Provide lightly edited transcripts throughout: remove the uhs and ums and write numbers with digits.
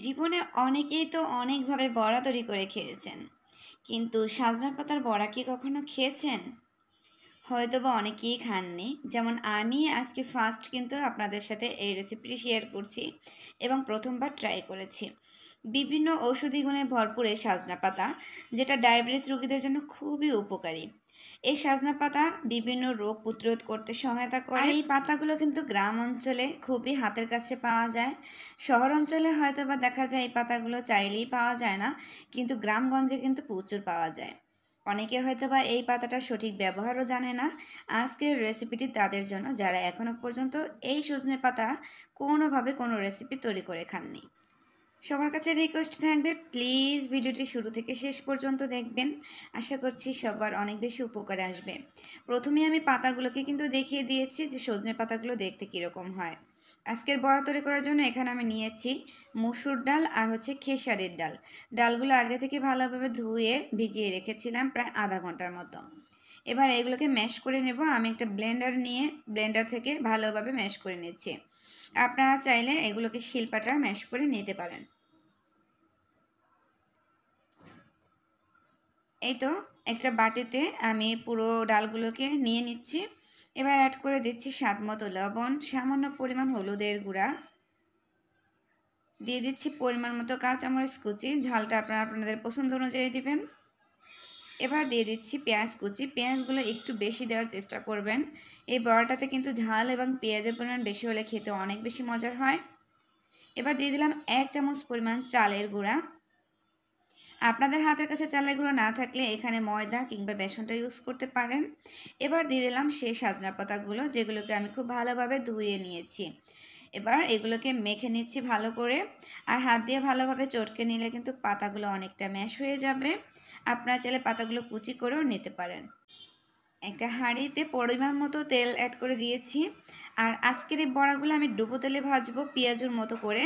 জীবনে অনেকেই তো অনেকভাবে বড়া তৈরি করে খেয়েছেন, কিন্তু সাজনা পাতার বড়া কি কখনো খেয়েছেন? হয়তোবা অনেকেই খাননি। যেমন আমি আজকে ফার্স্ট কিন্তু আপনাদের সাথে এই রেসিপিটি শেয়ার করছি এবং প্রথমবার ট্রাই করেছি। বিভিন্ন ঔষধি গুণে ভরপুর এই সাজনা পাতা, যেটা ডায়াবেটিস রোগীদের জন্য খুবই উপকারী। এই সাজনা পাতা বিভিন্ন রোগ প্রতিরোধ করতে সহায়তা করে। আর এই পাতাগুলো কিন্তু গ্রাম অঞ্চলে খুবই হাতের কাছে পাওয়া যায়। শহর অঞ্চলে হয়তো বা দেখা যায় এই পাতাগুলো চাইলেই পাওয়া যায় না, কিন্তু গ্রামগঞ্জে কিন্তু প্রচুর পাওয়া যায়। অনেকে হয়তো বা এই পাতাটার সঠিক ব্যবহারও জানে না। আজকের রেসিপিটি তাদের জন্য যারা এখনো পর্যন্ত এই সজনে পাতা কোনোভাবে কোনো রেসিপি তৈরি করে খাননি। সবার কাছে রিকোয়েস্ট থাকবে, প্লিজ ভিডিওটি শুরু থেকে শেষ পর্যন্ত দেখবেন। আশা করছি সবার অনেক বেশি উপকারে আসবে। প্রথমে আমি পাতাগুলোকে কিন্তু দেখিয়ে দিয়েছি যে সজনে পাতাগুলো দেখতে কীরকম হয়। আজকের বড়া তৈরি করার জন্য এখানে আমি নিয়েছি মসুর ডাল আর খেসারির ডাল। ডালগুলো আগে থেকে ভালোভাবে ধুয়ে ভিজিয়ে রেখেছিলাম প্রায় আধা ঘন্টার মতো। এবার এগুলোকে ম্যাশ করে নেব। আমি একটা ব্লেন্ডার নিয়ে ব্লেন্ডার থেকে ভালোভাবে ম্যাশ করে নিচ্ছি। আপনারা চাইলে এগুলোকে শিলপাটা ম্যাশ করে নিতে পারেন। এই তো একটা বাটিতে আমি পুরো ডালগুলোকে নিয়ে নিচ্ছি। এবার অ্যাড করে দিচ্ছি স্বাদ মতো লবণ, সামান্য পরিমাণ হলুদের গুঁড়া, দিয়ে দিচ্ছি পরিমাণ মতো কাঁচামরিচ কুচি, ঝালটা আপনারা আপনাদের পছন্দ অনুযায়ী দিবেন। এবার দিয়ে দিচ্ছি পেঁয়াজ কুচি। পেঁয়াজগুলো একটু বেশি দেওয়ার চেষ্টা করবেন। এই বড়াটাতে কিন্তু ঝাল এবং পেঁয়াজের পরিমাণ বেশি হলে খেতে অনেক বেশি মজার হয়। এবার দিয়ে দিলাম 1 চামচ পরিমাণ চালের গুঁড়া। আপনাদের হাতের কাছে চালের গুঁড়ো না থাকলে এখানে ময়দা কিংবা বেসনটা ইউজ করতে পারেন। এবার দিয়ে দিলাম সেই সাজনা পাতাগুলো, যেগুলোকে আমি খুব ভালোভাবে ধুয়ে নিয়েছি। এবার এগুলোকে মেখে নিচ্ছি ভালো করে, আর হাত দিয়ে ভালোভাবে চটকে নিলে কিন্তু পাতাগুলো অনেকটা ম্যাশ হয়ে যাবে। আপনারা চাইলে পাতাগুলো কুচি করেও নিতে পারেন। একটা হাঁড়িতে পরিমাণ মতো তেল অ্যাড করে দিয়েছি। আর আজকের এই বড়াগুলো আমি ডুবো তেলে ভাজবো পেঁয়াজুর মতো করে,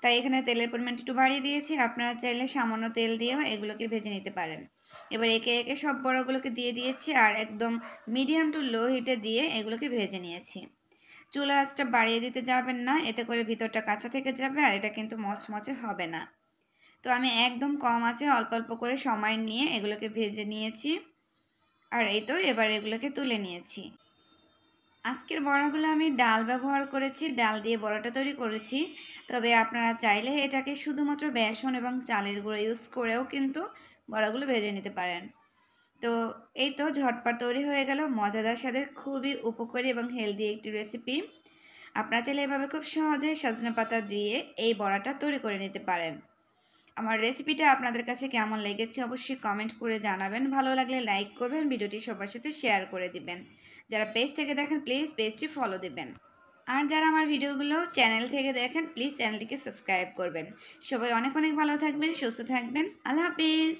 তাই এখানে তেলের পরিমাণটা একটু বাড়িয়ে দিয়েছি। আপনারা চাইলে সামান্য তেল দিয়েও এগুলোকে ভেজে নিতে পারেন। এবার একে একে সব বড়াগুলোকে দিয়ে দিয়েছি আর একদম মিডিয়াম টু লো হিটে দিয়ে এগুলোকে ভেজে নিয়েছি। চুলা আঁচটা বাড়িয়ে দিতে যাবেন না, এতে করে ভিতরটা কাঁচা থেকে যাবে আর এটা কিন্তু মচমচে হবে না। তো আমি একদম কম আঁচে অল্প অল্প করে সময় নিয়ে এগুলোকে ভেজে নিয়েছি। আর এই তো এবার এগুলোকে তুলে নিয়েছি। আজকের বড়াগুলো আমি ডাল ব্যবহার করেছি, ডাল দিয়ে বড়াটা তৈরি করেছি। তবে আপনারা চাইলে এটাকে শুধুমাত্র বেসন এবং চালের গুঁড়ো ইউজ করেও কিন্তু বড়াগুলো ভেজে নিতে পারেন। তো এই তো ঝটপট তৈরি হয়ে গেল মজাদার স্বাদের খুবই উপকারী এবং হেলদি একটি রেসিপি। আপনারা চাইলে এভাবে খুব সহজে সজনে পাতা দিয়ে এই বড়াটা তৈরি করে নিতে পারেন। আমার রেসিপিটা আপনাদের কাছে কেমন লেগেছে অবশ্যই কমেন্ট করে জানাবেন। ভালো লাগলে লাইক করবেন, ভিডিওটি সবার সাথে শেয়ার করে দিবেন। যারা পেজ থেকে দেখেন প্লিজ পেজটি ফলো দিবেন। আর যারা আমার ভিডিওগুলো চ্যানেল থেকে দেখেন প্লিজ চ্যানেলটিকে সাবস্ক্রাইব করবেন। সবাই অনেক অনেক ভালো থাকবেন, সুস্থ থাকবেন। আল্লাহ হাফিজ।